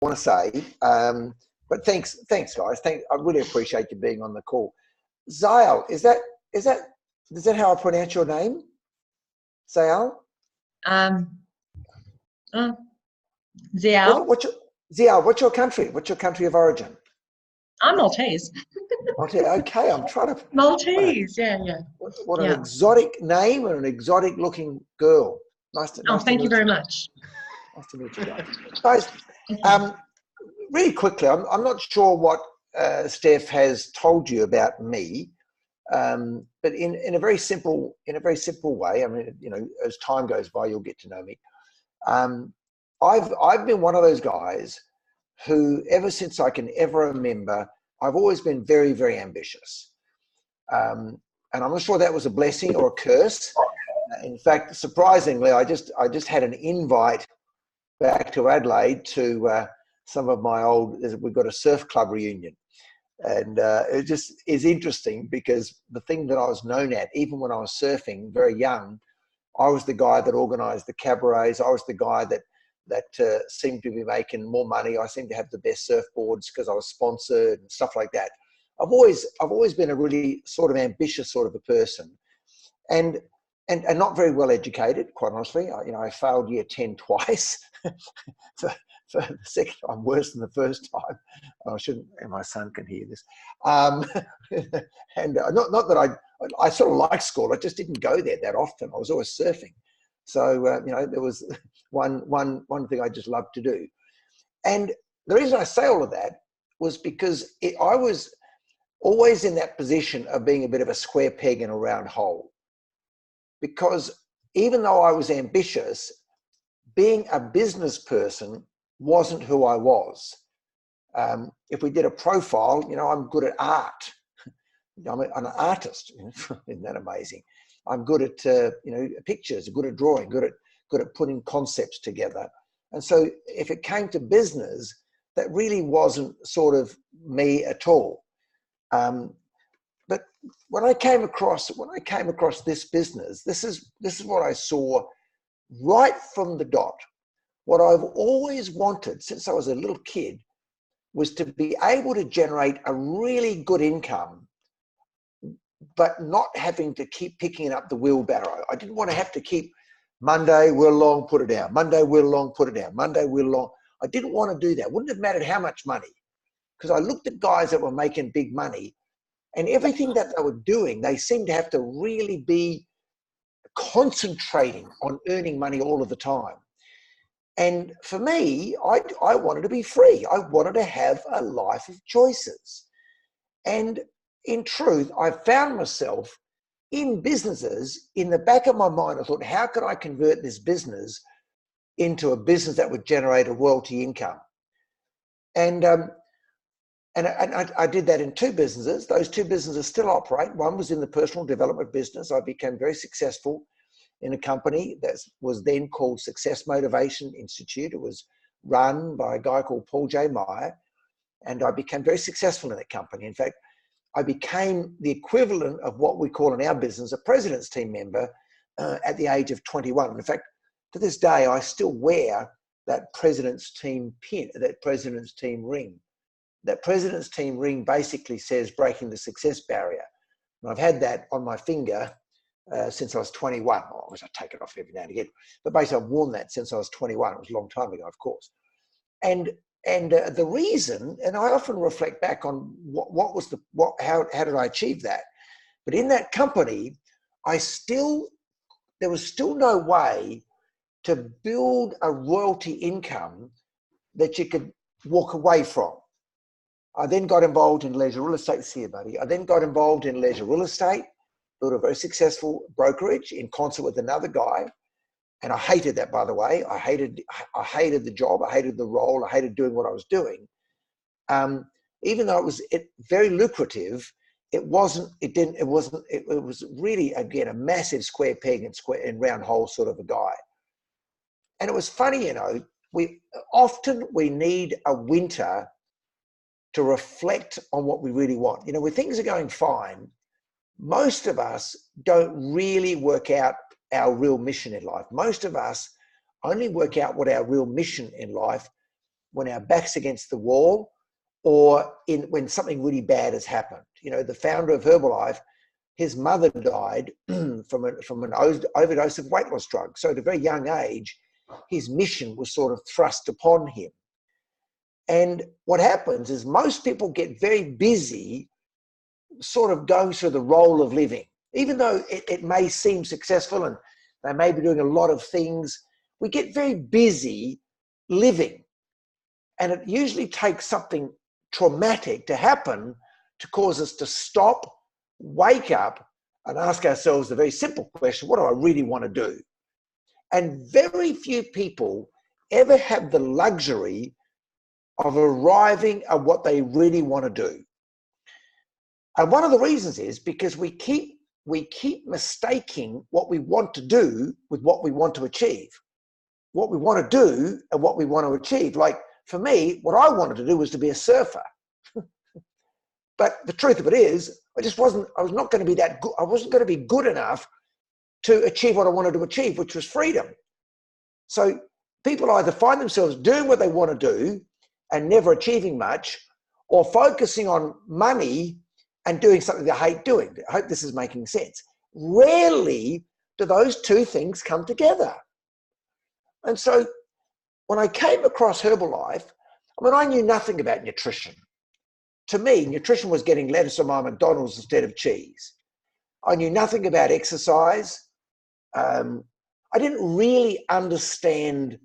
want to say. But thanks, guys. I really appreciate you being on the call. Zael, is that how I pronounce your name? Zael? Ziao. Zael, what's your country? What's your country of origin? I'm Maltese. Okay, I'm trying to... Maltese, yeah. What an exotic name and an exotic looking girl. Nice to thank you very much. Nice to meet you guys. Really quickly, I'm not sure what Steph has told you about me, but in a very simple way. I mean, as time goes by, you'll get to know me. I've been one of those guys who, ever since I can ever remember, I've always been very, very ambitious. And I'm not sure that was a blessing or a curse. In fact, surprisingly, I just had an invite back to Adelaide to some of my we've got a surf club reunion. And it just is interesting because the thing that I was known at, even when I was surfing very young, I was the guy that organised the cabarets. I was the guy that seemed to be making more money. I seemed to have the best surfboards because I was sponsored and stuff like that. I've always been a really sort of ambitious sort of a person, and not very well educated, quite honestly. I failed year 10 twice. for the second time, worse than the first time. I shouldn't, and my son can hear this. And not that I sort of like school. I just didn't go there that often. I was always surfing. So, there was one thing I just loved to do. And the reason I say all of that was because I was always in that position of being a bit of a square peg in a round hole. Because even though I was ambitious, being a business person wasn't who I was. If we did a profile, I'm good at art. I'm an artist. Isn't that amazing? I'm good at pictures, good at drawing, good at putting concepts together. And so if it came to business, that really wasn't sort of me at all. But when I came across this business, this is what I saw right from the dot. What I've always wanted since I was a little kid was to be able to generate a really good income, but not having to keep picking up the wheelbarrow. I didn't want to have to keep Monday, wheel along, put it down. Monday, wheel along, put it down. Monday, wheel along. I didn't want to do that. Wouldn't have mattered how much money, because I looked at guys that were making big money, and everything that they were doing, they seemed to have to really be concentrating on earning money all of the time. And for me, I wanted to be free. I wanted to have a life of choices. And in truth, I found myself in businesses. In the back of my mind, I thought, how could I convert this business into a business that would generate a royalty income? And I did that in two businesses. Those two businesses still operate. One was in the personal development business. I became very successful in a company that was then called Success Motivation Institute. It was run by a guy called Paul J. Meyer, and I became very successful in that company. In fact, I became the equivalent of what we call in our business a president's team member at the age of 21. In fact, to this day, I still wear that president's team pin, that president's team ring. That president's team ring basically says breaking the success barrier. And I've had that on my finger since I was 21. I take it off every now and again. But basically, I've worn that since I was 21. It was a long time ago, of course. And the reason, and I often reflect back on how did I achieve that? But in that company, there was still no way to build a royalty income that you could walk away from. I then got involved in leisure real estate. See you, buddy. I then got involved in leisure real estate, built a very successful brokerage in concert with another guy. And I hated that, by the way. I hated the job. I hated the role. I hated doing what I was doing. Even though it was very lucrative, it was really, again, a massive square peg and round hole sort of a guy. And it was funny, we often need a winter to reflect on what we really want. When things are going fine, most of us don't really work out our real mission in life. Most of us only work out what our real mission in life when our back's against the wall, or when something really bad has happened. You know, the founder of Herbalife, his mother died from an overdose of weight loss drugs. So at a very young age, his mission was sort of thrust upon him. And what happens is most people get very busy sort of going through the role of living. Even though it may seem successful and they may be doing a lot of things, we get very busy living. And it usually takes something traumatic to happen to cause us to stop, wake up, and ask ourselves the very simple question, what do I really want to do? And very few people ever have the luxury of arriving at what they really want to do. And one of the reasons is because we keep mistaking what we want to do with what we want to achieve. What we want to do and what we want to achieve. Like for me, what I wanted to do was to be a surfer. But the truth of it is, I was not going to be that good. I wasn't going to be good enough to achieve what I wanted to achieve, which was freedom. So people either find themselves doing what they want to do and never achieving much, or focusing on money and doing something they hate doing. I hope this is making sense. Rarely do those two things come together. And so when I came across Herbalife, I mean, I knew nothing about nutrition. To me, nutrition was getting lettuce on my McDonald's instead of cheese. I knew nothing about exercise. I didn't really understand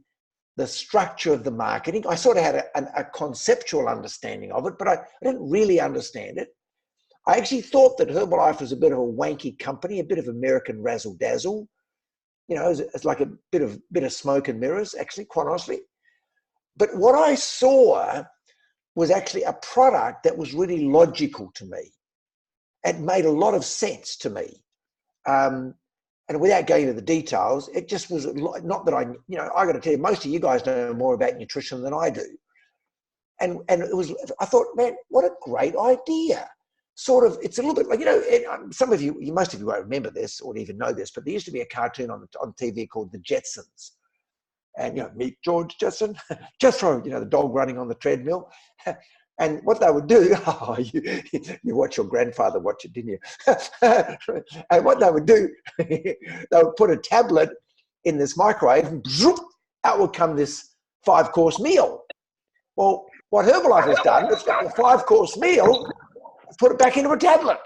the structure of the marketing. I sort of had a conceptual understanding of it, but I didn't really understand it. I actually thought that Herbalife was a bit of a wanky company, a bit of American razzle dazzle. You know, it's like a bit of smoke and mirrors, actually, quite honestly. But what I saw was actually a product that was really logical to me. It made a lot of sense to me. And without going into the details, it just was not that I got to tell you, most of you guys know more about nutrition than I do. And I thought, man, what a great idea. Sort of, it's a little bit like, most of you won't remember this or even know this, but there used to be a cartoon on TV called The Jetsons. And, meet George Jetson, Jethro, the dog running on the treadmill. And what they would do, you watch your grandfather watch it, didn't you? And what they would do, they would put a tablet in this microwave and zoop, out would come this 5-course meal. Well, what Herbalife has done, it's got the 5-course meal, put it back into a tablet.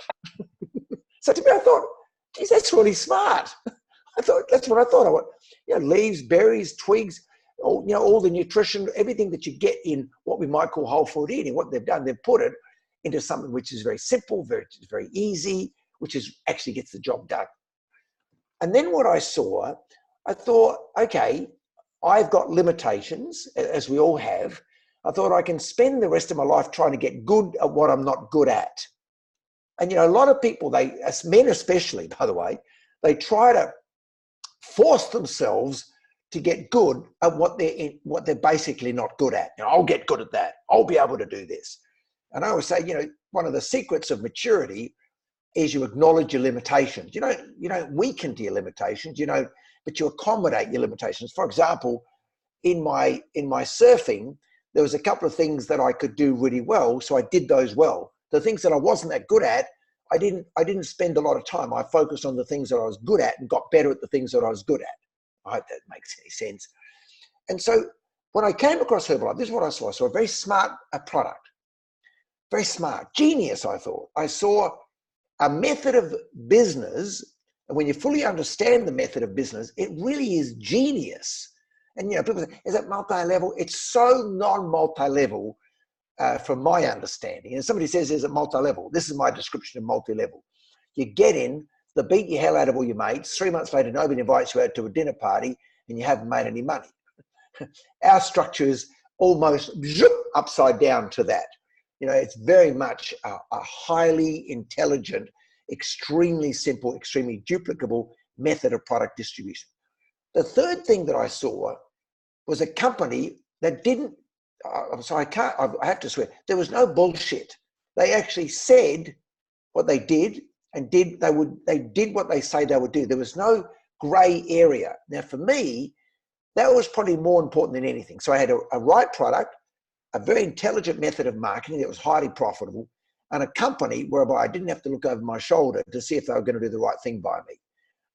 So to me, I thought, geez, that's really smart. That's what I thought. I want, leaves, berries, twigs, all the nutrition, everything that you get in what we might call whole food eating. What they've done, they've put it into something which is very simple, very easy, which actually gets the job done. And then what I saw, I thought, okay, I've got limitations, as we all have. I thought I can spend the rest of my life trying to get good at what I'm not good at. And, a lot of people, as men especially, by the way, they try to force themselves to get good at what they're basically not good at. I'll get good at that. I'll be able to do this. And I always say, one of the secrets of maturity is you acknowledge your limitations. You don't weaken to your limitations, but you accommodate your limitations. For example, in my surfing, there was a couple of things that I could do really well, so I did those well. The things that I wasn't that good at, I didn't spend a lot of time. I focused on the things that I was good at and got better at the things that I was good at. I hope that makes any sense. And so when I came across Herbalife, this is what I saw. I saw a very smart product. Very smart. Genius, I thought. I saw a method of business, and when you fully understand the method of business, it really is genius. And, people say, is it multi-level? It's so non-multi-level from my understanding. And somebody says, is it multi-level? This is my description of multi-level. You get in, they beat your hell out of all your mates. 3 months later, nobody invites you out to a dinner party and you haven't made any money. Our structure is almost upside down to that. It's very much a highly intelligent, extremely simple, extremely duplicable method of product distribution. The third thing that I saw was a company that didn't, I have to swear, there was no bullshit. They actually said what they did and they did what they say they would do. There was no gray area. Now for me, that was probably more important than anything. So I had a right product, a very intelligent method of marketing that was highly profitable, and a company whereby I didn't have to look over my shoulder to see if they were going to do the right thing by me.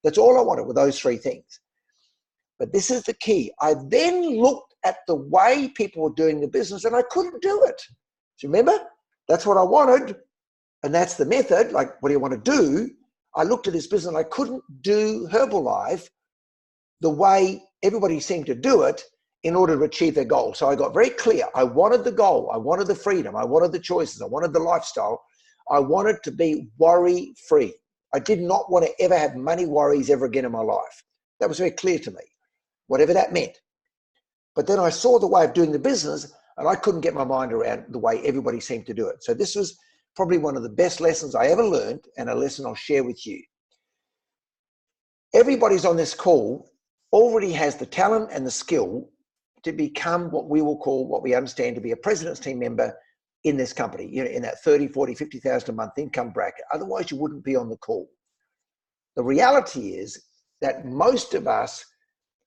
That's all I wanted with those three things. But this is the key. I then looked at the way people were doing the business and I couldn't do it. Do you remember? That's what I wanted. And that's the method. Like, what do you want to do? I looked at this business and I couldn't do Herbalife the way everybody seemed to do it in order to achieve their goal. So I got very clear. I wanted the goal. I wanted the freedom. I wanted the choices. I wanted the lifestyle. I wanted to be worry-free. I did not want to ever have money worries ever again in my life. That was very clear to me, whatever that meant. But then I saw the way of doing the business and I couldn't get my mind around the way everybody seemed to do it. So this was probably one of the best lessons I ever learned, and a lesson I'll share with you. Everybody's on this call already has the talent and the skill to become what we will call, what we understand to be a president's team member in this company, you know, in that 30, 40, 50,000 a month income bracket. Otherwise you wouldn't be on the call. The reality is that most of us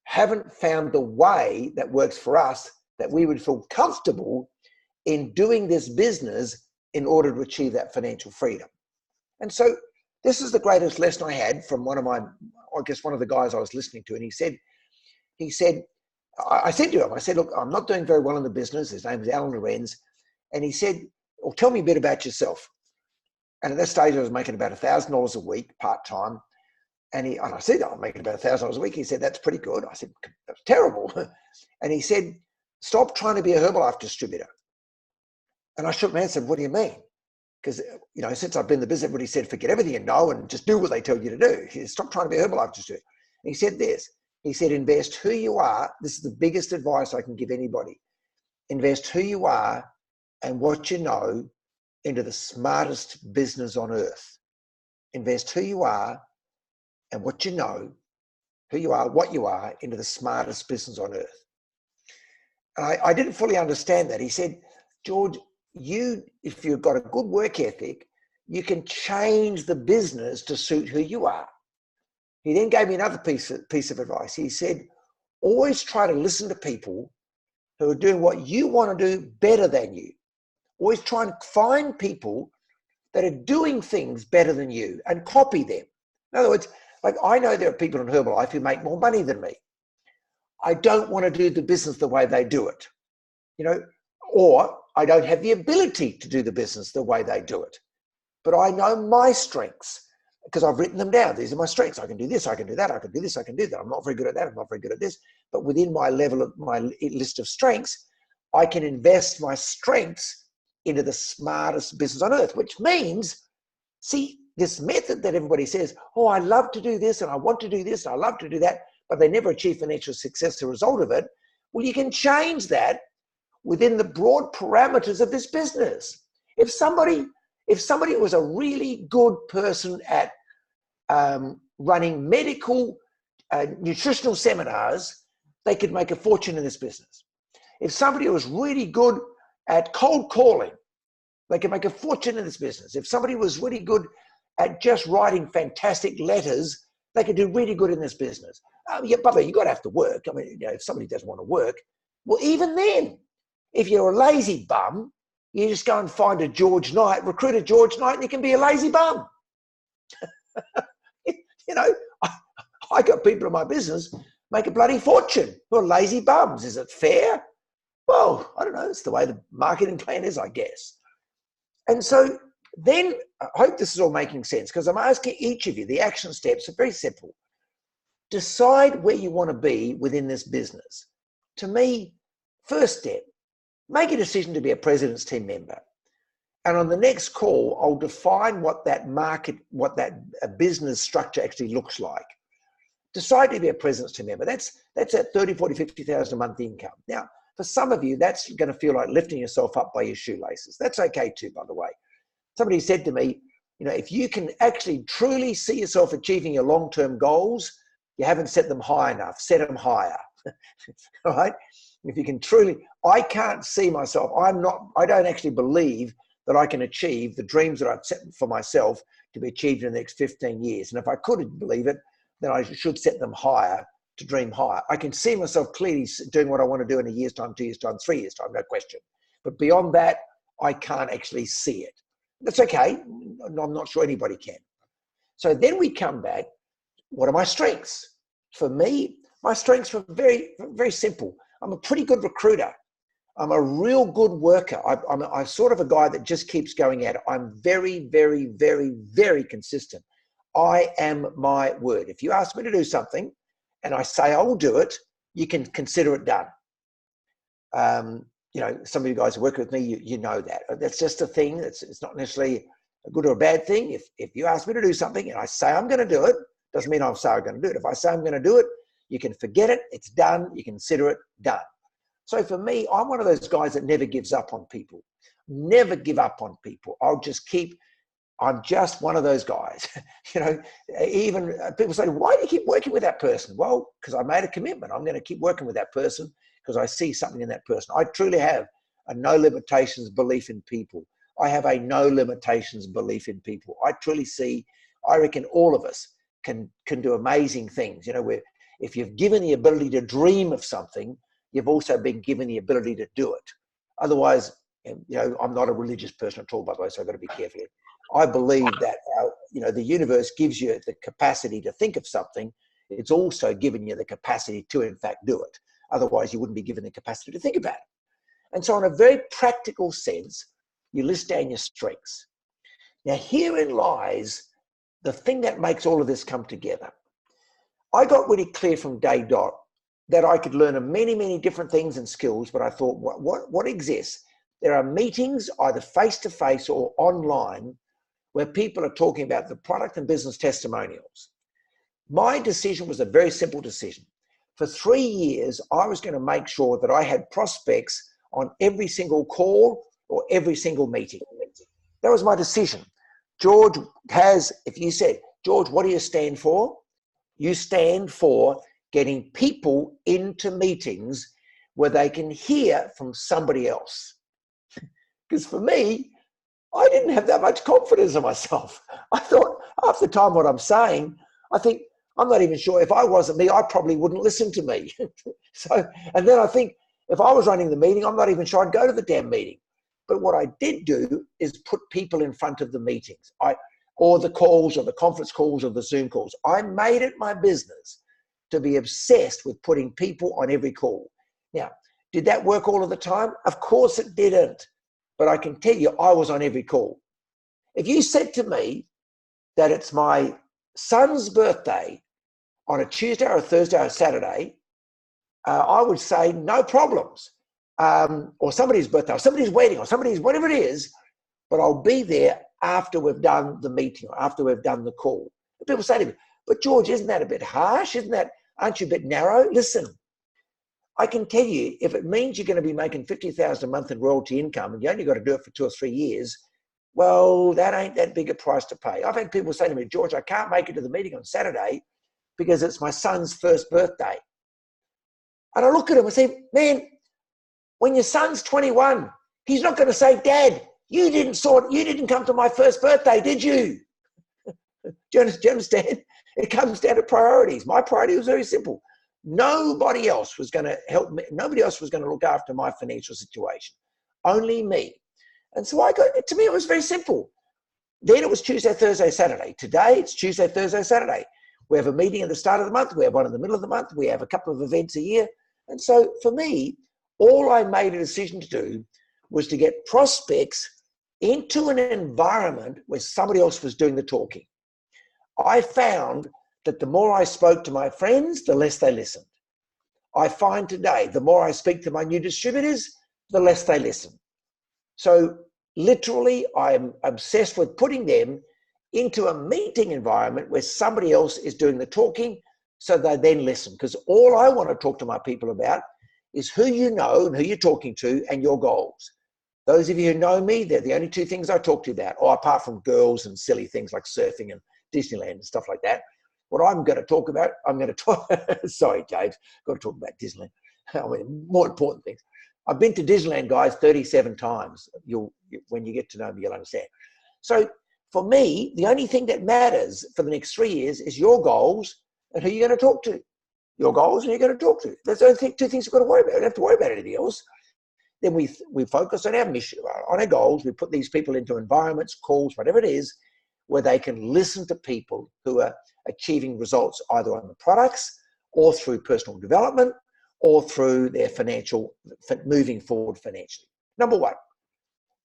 haven't found the way that works for us, that we would feel comfortable in doing this business in order to achieve that financial freedom. And so this is the greatest lesson I had from one of the guys I was listening to. And he said, I said to him, I said, look, I'm not doing very well in the business. His name is Alan Lorenz. And he said, well, tell me a bit about yourself. And at that stage, I was making about $1,000 a week, part-time. And I said, I'm making about $1,000 a week. He said, that's pretty good. I said, that's terrible. And he said, stop trying to be a Herbalife distributor. And I shook my head and said, what do you mean? Because, you know, since I've been in the business, everybody said, forget everything you know and just do what they tell you to do. He said, stop trying to be a Herbalife distributor. And he said this. He said, invest who you are. This is the biggest advice I can give anybody. Invest who you are and what you know into the smartest business on earth. Invest who you are and what you know, who you are, what you are, into the smartest business on earth. And I didn't fully understand that. He said, George, if you've got a good work ethic, you can change the business to suit who you are. He then gave me another piece of advice. He said, always try to listen to people who are doing what you want to do better than you. Always try and find people that are doing things better than you and copy them. In other words, like, I know there are people in Herbalife who make more money than me. I don't want to do the business the way they do it, you know, or I don't have the ability to do the business the way they do it. But I know my strengths because I've written them down. These are my strengths. I can do this, I can do that, I can do this, I can do that. I'm not very good at that, I'm not very good at this. But within my list of strengths, I can invest my strengths into the smartest business on earth, which means, see, this method that everybody says, oh, I love to do this and I want to do this, and I love to do that, but they never achieve financial success as a result of it. Well, you can change that within the broad parameters of this business. If somebody was a really good person at running medical nutritional seminars, they could make a fortune in this business. If somebody was really good at cold calling, they could make a fortune in this business. If somebody was really good at just writing fantastic letters, they could do really good in this business. Yeah, but you got to have to work. I mean, you know, if somebody doesn't want to work, well, even then, if you're a lazy bum, you just go and find a George Knight, recruit a George Knight, and you can be a lazy bum. You know, I got people in my business make a bloody fortune who are lazy bums. Is it fair? Well, I don't know. It's the way the marketing plan is, I guess. And so then, I hope this is all making sense, because I'm asking each of you, the action steps are very simple. Decide where you want to be within this business. To me, first step, make a decision to be a president's team member. And on the next call, I'll define what that business structure actually looks like. Decide to be a president's team member. That's at 30, 40, 50,000 a month income. Now, for some of you, that's going to feel like lifting yourself up by your shoelaces. That's okay too, by the way. Somebody said to me, you know, if you can actually truly see yourself achieving your long-term goals, you haven't set them high enough. Set them higher. All right? If you can truly, I can't see myself. I don't actually believe that I can achieve the dreams that I've set for myself to be achieved in the next 15 years. And if I could believe it, then I should set them higher to dream higher. I can see myself clearly doing what I want to do in a year's time, 2 years' time, 3 years' time, no question. But beyond that, I can't actually see it. That's okay. I'm not sure anybody can. So then we come back. What are my strengths? For me, my strengths were very, very simple. I'm a pretty good recruiter. I'm a real good worker. I'm sort of a guy that just keeps going at it. I'm very, very, very, very consistent. I am my word. If you ask me to do something and I say I will do it, you can consider it done. You know, some of you guys who work with me, you know that. That's just a thing. It's not necessarily a good or a bad thing. If you ask me to do something and I say I'm going to do it, doesn't mean I'm sorry I'm going to do it. If I say I'm going to do it, you can forget it. It's done. You consider it done. So for me, I'm one of those guys that never gives up on people. Never give up on people. I'm just one of those guys. You know, even people say, why do you keep working with that person? Well, because I made a commitment. I'm going to keep working with that person because I see something in that person. I truly have a no limitations belief in people. I have a no limitations belief in people. I truly see, I reckon all of us can do amazing things. You know, where if you've given the ability to dream of something, you've also been given the ability to do it. Otherwise, you know, I'm not a religious person at all, by the way, so I've got to be careful here. I believe that, you know, the universe gives you the capacity to think of something. It's also given you the capacity to, in fact, do it. Otherwise, you wouldn't be given the capacity to think about it. And so in a very practical sense, you list down your strengths. Now, herein lies the thing that makes all of this come together. I got really clear from day dot that I could learn many, many different things and skills, but I thought, what exists? There are meetings, either face-to-face or online, where people are talking about the product and business testimonials. My decision was a very simple decision. For 3 years, I was going to make sure that I had prospects on every single call or every single meeting. That was my decision. George has, if you said, George, what do you stand for? You stand for getting people into meetings where they can hear from somebody else. Because for me, I didn't have that much confidence in myself. I thought half the time what I'm saying, I think, I'm not even sure if I wasn't me, I probably wouldn't listen to me. And then I think if I was running the meeting, I'm not even sure I'd go to the damn meeting. But what I did do is put people in front of the meetings, or the calls or the conference calls or the Zoom calls. I made it my business to be obsessed with putting people on every call. Now, did that work all of the time? Of course it didn't. But I can tell you, I was on every call. If you said to me that it's my son's birthday on a Tuesday or a Thursday or a Saturday, I would say no problems. Or somebody's birthday, or somebody's wedding, or somebody's whatever it is, but I'll be there after we've done the meeting, or after we've done the call. And people say to me, but George, isn't that a bit harsh? Aren't you a bit narrow? Listen, I can tell you, if it means you're going to be making $50,000 a month in royalty income and you only got to do it for 2 or 3 years, well, that ain't that big a price to pay. I've had people say to me, George, I can't make it to the meeting on Saturday because it's my son's first birthday. And I look at him and say, man, when your son's 21, he's not going to say, Dad, you didn't come to my first birthday, did you? Do you understand? It comes down to priorities. My priority was very simple. Nobody else was going to help me. Nobody else was going to look after my financial situation. Only me. And so to me, it was very simple. Then it was Tuesday, Thursday, Saturday. Today, it's Tuesday, Thursday, Saturday. We have a meeting at the start of the month. We have one in the middle of the month. We have a couple of events a year. And so for me, all I made a decision to do was to get prospects into an environment where somebody else was doing the talking. I found that the more I spoke to my friends, the less they listened. I find today, the more I speak to my new distributors, the less they listen. So literally, I'm obsessed with putting them into a meeting environment where somebody else is doing the talking so they then listen. Because all I want to talk to my people about is who you know and who you're talking to and your goals. Those of you who know me, they're the only 2 things I talk to you about, or apart from girls and silly things like surfing and Disneyland and stuff like that. What I'm going to talk about, sorry, James, got to talk about Disneyland. I mean, more important things. I've been to Disneyland, guys, 37 times. When you get to know me, you'll understand. So for me, the only thing that matters for the next 3 years is your goals and who you're going to talk to. Your goals and who you're going to talk to. That's the only 2 things you've got to worry about. You don't have to worry about anything else. Then we focus on our mission, on our goals. We put these people into environments, calls, whatever it is, where they can listen to people who are achieving results either on the products or through personal development or through their financial, moving forward financially. Number one.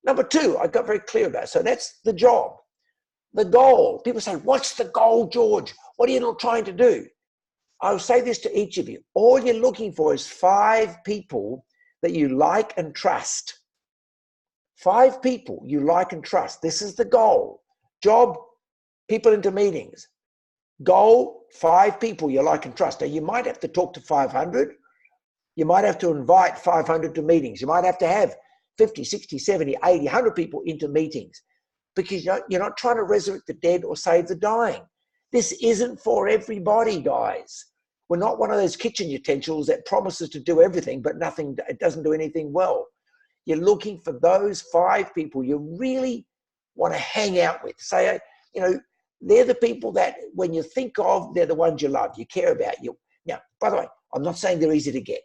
Number two, I got very clear about it. So that's the job. The goal. People say, what's the goal, George? What are you not trying to do? I'll say this to each of you. All you're looking for is 5 people that you like and trust. 5 people you like and trust. This is the goal. Job, people into meetings. Goal, 5 people you like and trust. Now, you might have to talk to 500. You might have to invite 500 to meetings. You might have to have 50, 60, 70, 80, 100 people into meetings because you're not trying to resurrect the dead or save the dying. This isn't for everybody, guys. We're not one of those kitchen utensils that promises to do everything, but it doesn't do anything well. You're looking for those 5 people you really want to hang out with. Say, they're the people that when you think of, they're the ones you love, you care about. Now, by the way, I'm not saying they're easy to get.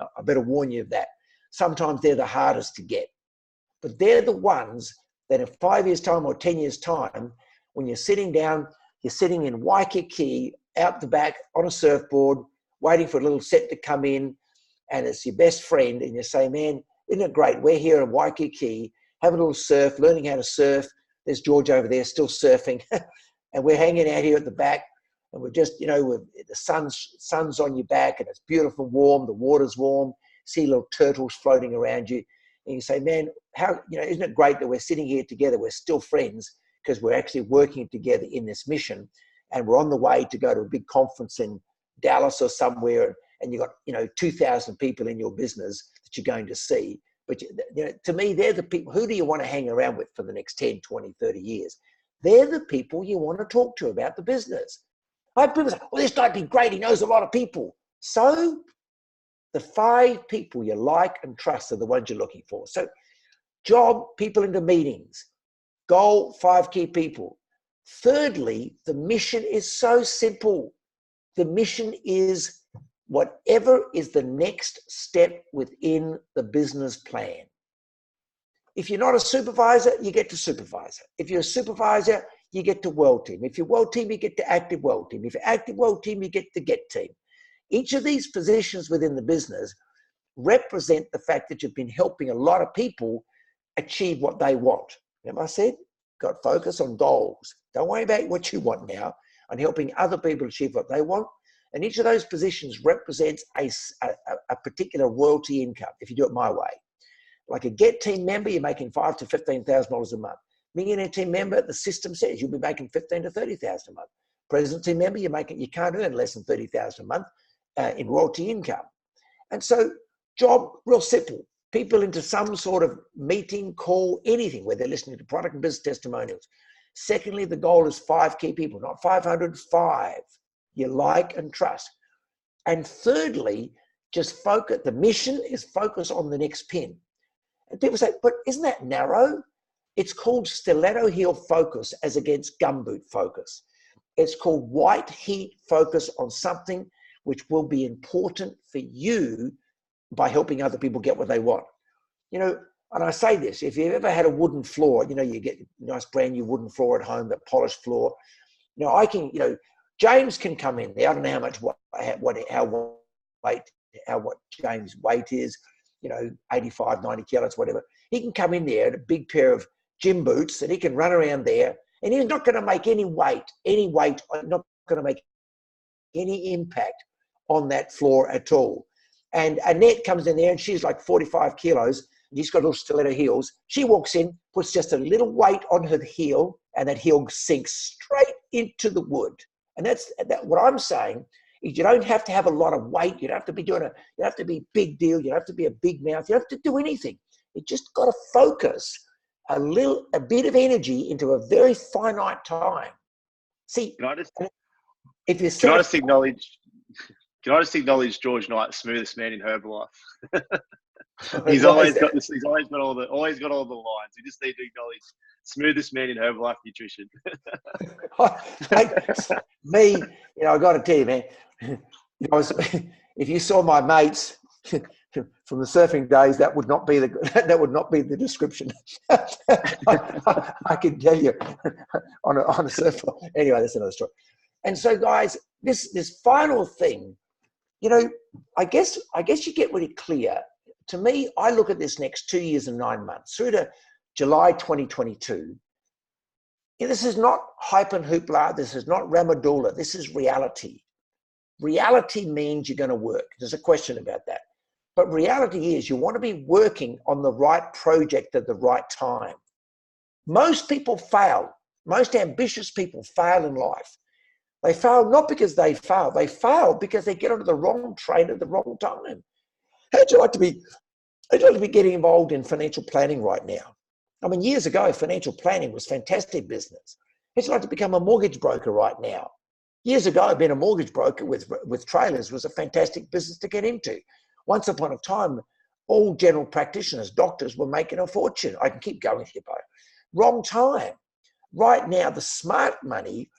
I better warn you of that. Sometimes they're the hardest to get. But they're the ones that in 5 years' time or 10 years' time, when you're sitting down, you're sitting in Waikiki out the back on a surfboard, waiting for a little set to come in, and it's your best friend, and you say, man, isn't it great? We're here in Waikiki, having a little surf, learning how to surf. There's George over there still surfing, and we're hanging out here at the back, and we're just, with the sun's on your back, and it's beautiful, warm, the water's warm, see little turtles floating around you, and you say, man, isn't it great that we're sitting here together? We're still friends because we're actually working together in this mission, and we're on the way to go to a big conference in Dallas or somewhere, and you've got 2,000 people in your business that you're going to see. But to me, they're the people. Who do you want to hang around with for the next 10, 20, 30 years? They're the people you want to talk to about the business. I have people say, well, this guy'd be great. He knows a lot of people. So the 5 people you like and trust are the ones you're looking for. So job, people into meetings. Goal, 5 key people. Thirdly, the mission is so simple. The mission is whatever is the next step within the business plan. If you're not a supervisor, you get to supervisor. If you're a supervisor, you get to world team. If you're world team, you get to active world team. If you're active world team, you get to get team. Each of these positions within the business represent the fact that you've been helping a lot of people achieve what they want. Remember I said, got focus on goals. Don't worry about what you want now, on helping other people achieve what they want. And each of those positions represents a particular royalty income, if you do it my way. Like a Get team member, you're making $5,000 to $15,000 a month. Millionaire team member, the system says you'll be making $15,000 to $30,000 a month. President team member, you can't earn less than $30,000 a month in royalty income. And so job, real simple. People into some sort of meeting, call, anything where they're listening to product and business testimonials. Secondly, the goal is 5 key people, not 500, 5 you like and trust. And thirdly, just focus. The mission is focus on the next pin. And people say, but isn't that narrow? It's called stiletto heel focus as against gumboot focus. It's called white heat focus on something which will be important for you by helping other people get what they want. And I say this, if you've ever had a wooden floor, you get a nice brand new wooden floor at home, that polished floor. James can come in there. I don't know how much what James' weight is, 85, 90 kilos, whatever. He can come in there in a big pair of gym boots and he can run around there and he's not going to make any weight, not going to make any impact on that floor at all. And Annette comes in there and she's like 45 kilos and she's got little stiletto heels. She walks in, puts just a little weight on her heel and that heel sinks straight into the wood. And that's what I'm saying is you don't have to have a lot of weight. You don't have to be you don't have to be a big deal. You don't have to be a big mouth. You don't have to do anything. You just got to focus a bit of energy into a very finite time. See, can I just acknowledge George Knight, smoothest man in Herbalife? He's always got all the lines. We just need to acknowledge smoothest man in Herbalife nutrition. Me, I got to tell you, man. If you saw my mates from the surfing days, that would not be the description. I can tell you on a surfboard. Anyway, that's another story. And so, guys, this final thing, you know, I guess you get really clear. To me, I look at this next 2 years and 9 months through to July 2022. This is not hype and hoopla. This is not Ramadula. This is reality. Reality means you're going to work. There's a question about that. But reality is you want to be working on the right project at the right time. Most people fail. Most ambitious people fail in life. They fail not because they fail. They fail because they get onto the wrong train at the wrong time. How'd you like to be getting involved in financial planning right now? I mean, years ago, financial planning was fantastic business. How'd you like to become a mortgage broker right now? Years ago, being a mortgage broker with trailers was a fantastic business to get into. Once upon a time, all general practitioners, doctors were making a fortune. I can keep going here, Bo. Wrong time. Right now, the smart money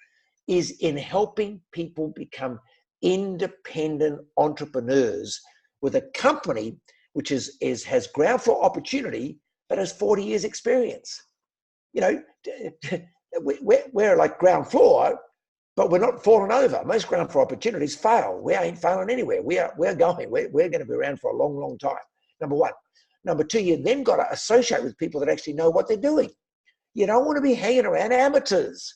is in helping people become independent entrepreneurs with a company which has ground floor opportunity but has 40 years experience. You know, we're like ground floor, but we're not falling over. Most ground floor opportunities fail. We ain't failing anywhere. We're going. We're going to be around for a long, long time. Number one. Number two, you then got to associate with people that actually know what they're doing. You don't want to be hanging around amateurs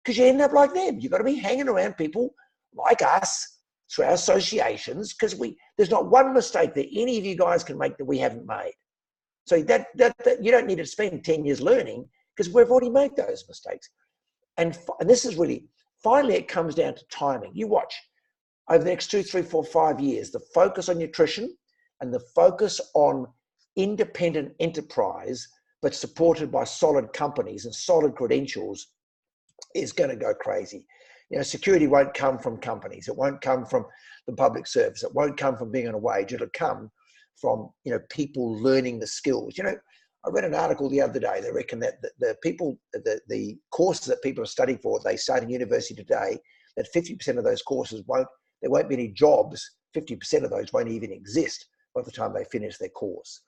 because you end up like them. You've got to be hanging around people like us through our associations because there's not one mistake that any of you guys can make that we haven't made. So that you don't need to spend 10 years learning because we've already made those mistakes. And this is really, finally, it comes down to timing. You watch over the next 2, 3, 4, 5 years, the focus on nutrition and the focus on independent enterprise, but supported by solid companies and solid credentials is going to go crazy. You know, security won't come from companies. It won't come from the public service. It won't come from being on a wage. It'll come from, you know, people learning the skills. You know, I read an article the other day. They reckon that the courses that people are studying for, they start in university today, that 50% of those courses there won't be any jobs. 50% of those won't even exist by the time they finish their course.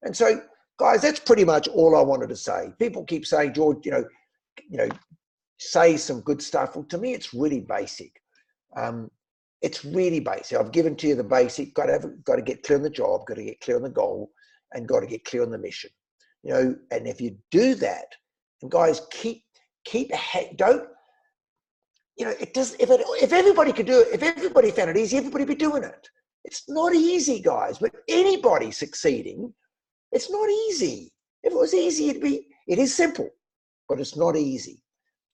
And so, guys, that's pretty much all I wanted to say. People keep saying, George, you know, say some good stuff. Well, to me, it's really basic. It's really basic. I've given to you the basic. Got to get clear on the job. Got to get clear on the goal, and got to get clear on the mission. You know, and if you do that, and guys, don't. You know, it does. If everybody could do it, if everybody found it easy, everybody would be doing it. It's not easy, guys. But anybody succeeding, it's not easy. If it was easy, it is simple, but it's not easy.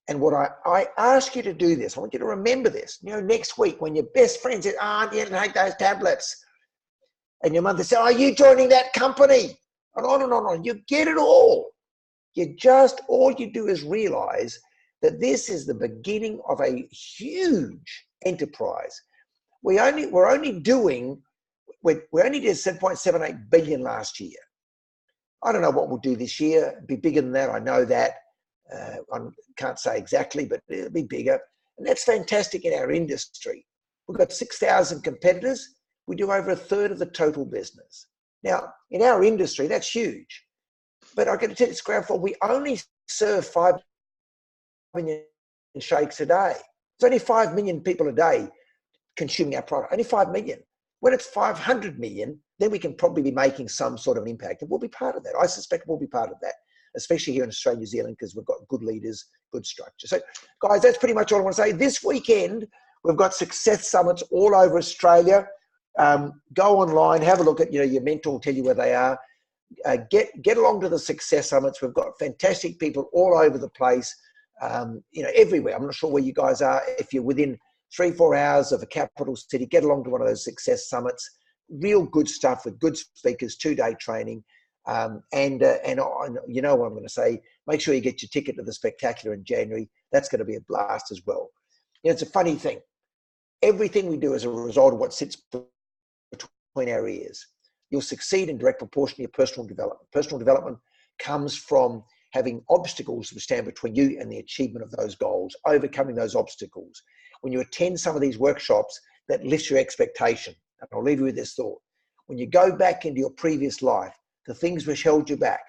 And what I ask you to do this, I want you to remember this. You know, next week when your best friend says, you didn't take those tablets. And your mother says, are you joining that company? And on and on and on. You get it all. All you do is realize that this is the beginning of a huge enterprise. We only did 7.78 billion last year. I don't know what we'll do this year. It'll be bigger than that. I know that. I can't say exactly, but it'll be bigger. And that's fantastic in our industry. We've got 6,000 competitors. We do over a third of the total business. Now, in our industry, that's huge. But I've got to tell you, it's ground floor. We only serve 5 million shakes a day. It's only 5 million people a day consuming our product. Only 5 million. When it's 500 million, then we can probably be making some sort of impact. And we'll be part of that. I suspect we'll be part of that, especially here in Australia, New Zealand, because we've got good leaders, good structure. So, guys, that's pretty much all I want to say. This weekend, we've got success summits all over Australia. Go online, have a look at, your mentor will tell you where they are. Get along to the success summits. We've got fantastic people all over the place, everywhere. I'm not sure where you guys are. If you're within 3-4 hours of a capital city, get along to one of those success summits. Real good stuff with good speakers, 2-day training. And you know what I'm going to say, make sure you get your ticket to the Spectacular in January. That's going to be a blast as well. It's a funny thing. Everything we do is a result of what sits between our ears. You'll succeed in direct proportion to your personal development. Personal development comes from having obstacles which stand between you and the achievement of those goals, overcoming those obstacles. When you attend some of these workshops, that lifts your expectation. And I'll leave you with this thought. when you go back into your previous life, the things which held you back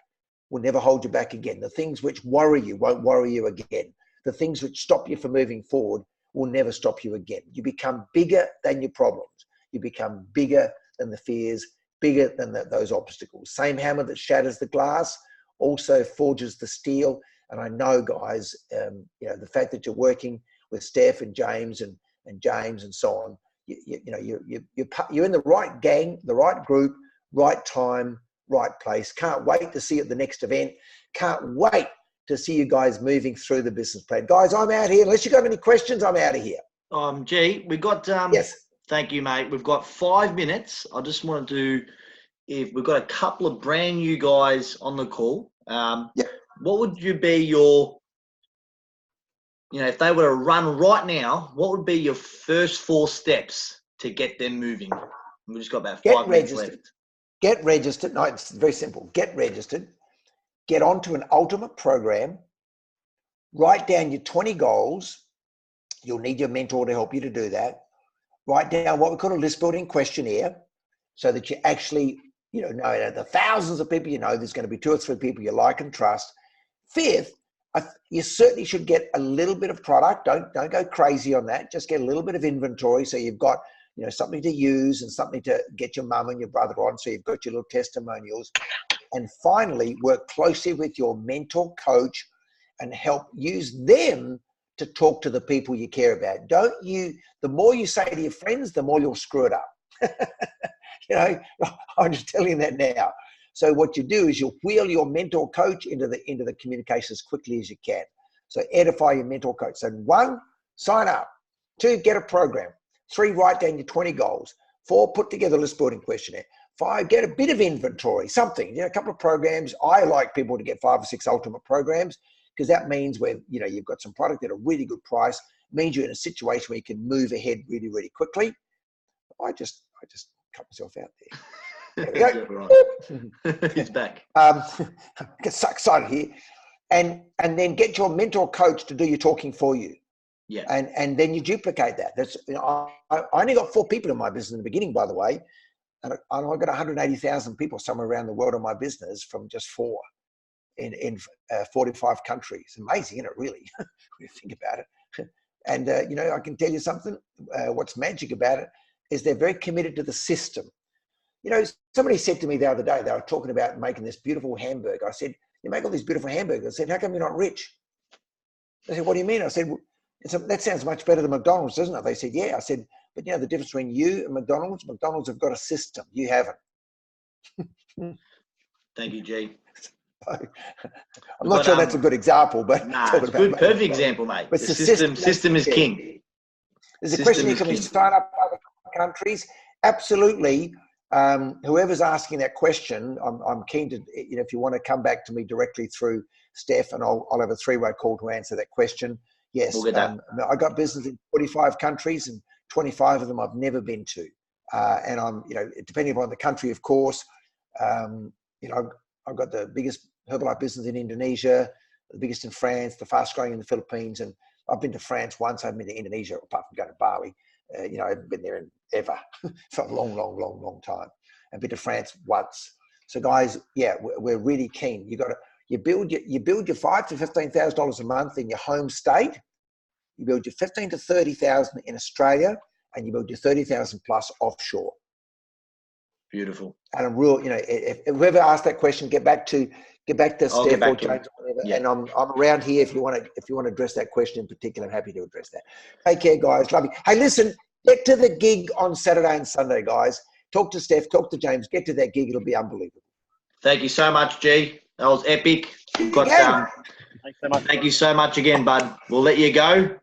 will never hold you back again. The things which worry you won't worry you again. The things which stop you from moving forward will never stop you again. You become bigger than your problems. You become bigger than the fears, bigger than those obstacles. Same hammer that shatters the glass also forges the steel. And I know, guys, the fact that you're working with Steph and James and James and so on, you're in the right gang, the right group, right time, right place. Can't wait to see you at the next event. Can't wait to see you guys moving through the business plan. Guys, I'm out here. Unless you got any questions, I'm out of here. G, we got yes. Thank you, mate. We've got 5 minutes. I just wanted to, if we've got a couple of brand new guys on the call, what would you be your, if they were to run right now, what would be your first 4 steps to get them moving? We've just got about 5 minutes left. Get registered. No, it's very simple. Get registered. Get onto an ultimate program. Write down your 20 goals. You'll need your mentor to help you to do that. Write down what we call a list building questionnaire so that you actually, know the thousands of people there's going to be 2 or 3 people you like and trust. 5th, you certainly should get a little bit of product. Don't go crazy on that. Just get a little bit of inventory so you've got something to use and something to get your mum and your brother on. So you've got your little testimonials. And finally, work closely with your mentor coach and help use them to talk to the people you care about. The more you say to your friends, the more you'll screw it up. I'm just telling you that now. So what you do is you'll wheel your mentor coach into the communication as quickly as you can. So edify your mentor coach. So 1, sign up. 2, get a program. 3, write down your 20 goals. 4, put together a list building questionnaire. 5, get a bit of inventory, something, a couple of programs. I like people to get 5 or 6 ultimate programs because that means where, you've got some product at a really good price, means you're in a situation where you can move ahead really, really quickly. I just cut myself out there. There we go. He's back. Get so excited here. And then get your mentor coach to do your talking for you. Yeah. And then you duplicate that. That's I only got 4 people in my business in the beginning, by the way. And I got 180,000 people somewhere around the world in my business from just 4 in 45 countries. Amazing, isn't it, really, when you think about it. And, I can tell you something. What's magic about it is they're very committed to the system. Somebody said to me the other day, they were talking about making this beautiful hamburger. I said, you make all these beautiful hamburgers. I said, how come you're not rich? They said, what do you mean? I said, that sounds much better than McDonald's, doesn't it? They said, yeah. I said, but the difference between you and McDonald's have got a system. You haven't. Thank you, G. I'm not sure that's a good example, but it's good, perfect example, mate. But the system is king. There's a question: can we sign up other countries? Absolutely. Whoever's asking that question, I'm keen to. If you want to come back to me directly through Steph, and I'll have a 3-way call to answer that question. Yes, we'll get that. I got business in 45 countries, and 25 of them I've never been to. And I'm, depending upon the country, of course. I've got the biggest Herbalife business in Indonesia, the biggest in France, the fast growing in the Philippines. And I've been to France once. I haven't been to Indonesia, apart from going to Bali. I haven't been there in ever for a long, long, long, long time. I've been to France once. So guys, we're really keen. You build your $5,000 to $15,000 a month in your home state. You build your 15 to 30,000 in Australia, and you build your 30,000 plus offshore. Beautiful. And I'm real, if whoever asked that question, get back to Steph or James or whatever. Yeah. And I'm around here if you want to address that question in particular. I'm happy to address that. Take care, guys. Love you. Hey, listen, get to the gig on Saturday and Sunday, guys. Talk to Steph, talk to James, get to that gig. It'll be unbelievable. Thank you so much, G. That was epic. Thanks so much. Thank you so much again, bud. We'll let you go.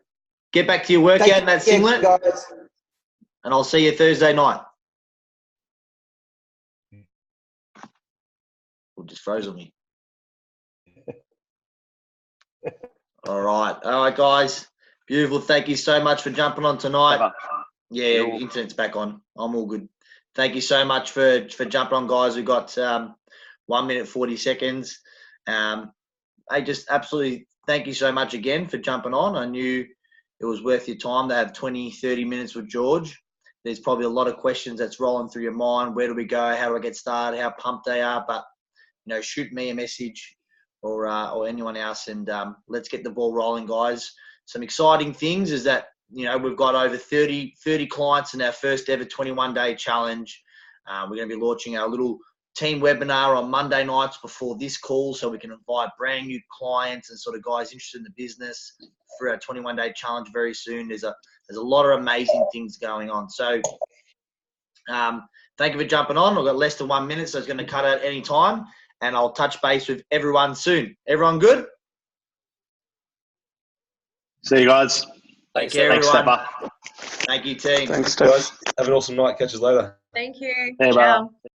Get back to your workout in that singlet. Guys. And I'll see you Thursday night. Just froze on me. All right, guys. Beautiful. Thank you so much for jumping on tonight. Yeah, internet's back on. I'm all good. Thank you so much for jumping on, guys. We've got 1 minute 40 seconds. I just absolutely thank you so much again for jumping on. I knew it was worth your time to have 20, 30 minutes with George. there's probably a lot of questions that's rolling through your mind. Where do we go? How do I get started? How pumped they are? But, you know, shoot me a message or anyone else, and let's get the ball rolling, guys. Some exciting things is that, you know, we've got over 30 clients in our first ever 21-day challenge. We're going to be launching our little team webinar on Monday nights before this call, so we can invite brand new clients and sort of guys interested in the business for our 21-day challenge very soon. There's a lot of amazing things going on. So thank you for jumping on. I've got less than 1 minute, so it's going to cut out any time, and I'll touch base with everyone soon. Everyone good? See you guys. Thanks, Thanks, Stepper. Thank you, team. Thanks, guys. Have an awesome night. Catch us later. Thank you. Hey, Ciao. bro.